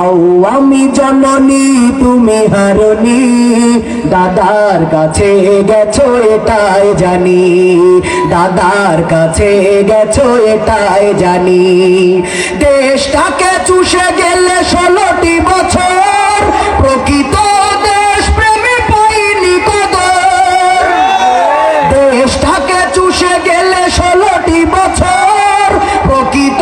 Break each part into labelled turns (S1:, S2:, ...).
S1: আও আমি জননী তুমি হারনি, দাদার কাছে গেছো এটাই জানি, দাদার কাছে গেছো এটাই জানি। দেশটাকে চুষে গেলে 16টি বছর, প্রকৃত দেশ প্রেমে পাইনি কদর। দেশটাকে চুষে গেলে 16টি বছর, প্রকৃত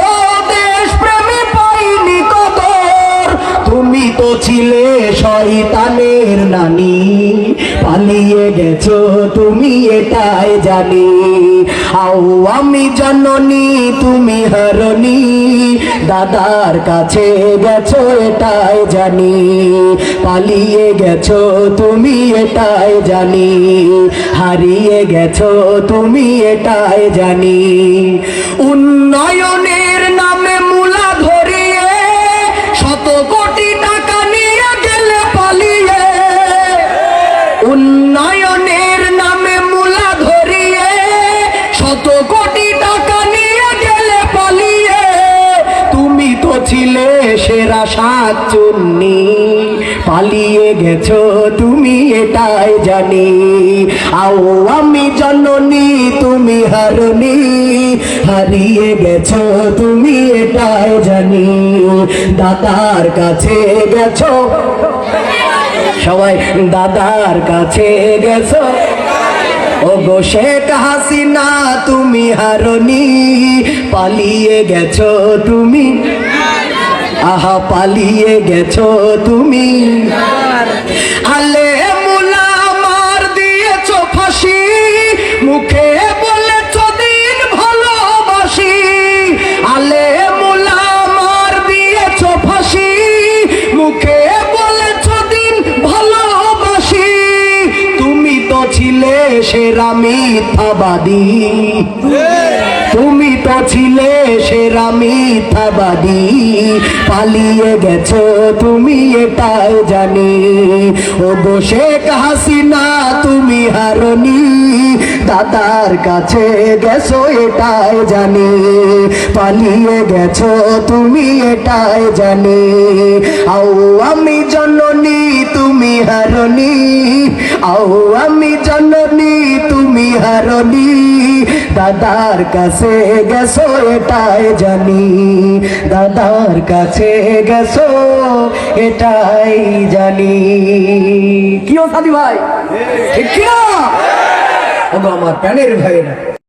S1: দেশ প্রেমে পাইনি কদর। তুমি তো ছিলে শয়তানের নানি, পালিয়ে গেছো তুমি এটাই জানি। আও আমি জননী তুমি হারনি, দাদার কাছে গেছো এটাই জানি, পালিয়ে গেছো তুমি এটাই জানি, হারিয়ে গেছো তুমি এটাই জানি। উন্নয়নের নামে মূলা ধরিয়ে 100 কোটি টাকা নিয়ে গেলে পালিয়ে। উন্নয়নের নামে মূলা ধরিয়ে 100 কোটি টাকা নিয়ে গেলে পালিয়ে। তুমি তো ছিলে সেরা শাকচুন্নি, পালিয়ে গেছো তুমি এটাই জানি। আও আমি জননী তুমি হারনি, হারিয়ে গেছো তুমি এটাই জানি, দাদার কাছে গেছো সবাই, দাদার কাছে গেছো। ওগো শেখ হাসিনা তুমি হারনি, পালিয়ে গেছো তুমি, আহা পালিয়ে গেছো তুমি। আলে মুলা মার দিয়েছো ফাঁসি, মুখে বলেছো দিন ভালোবাসি। আলে মুলা মার দিয়েছো ফাঁসি, মুখে বলেছো দিন ভালোবাসি। তুমি তো ছিলে সেরা মিথ্যাবাদী, তুমি তো ছিলে সেরা মিথ্যাবাদী, পালিয়ে গেছো তুমি এটাই জানি। ওগো শেখ হাসিনা তুমি হারনি, দাদার কাছে গেছো এটাই জানি, পালিয়ে গেছো তুমি এটাই জানি। আও আমি জননী তুমি হারনি, আও আমি জননী তুমি হারনি, দাদার কাছে গেছো এটাই জানি, দাদার কাছে গেছো এটাই জানি। কি ও সাদি ভাই, ঠিক কিনা? ওগো আমার প্যানের ভাইরা।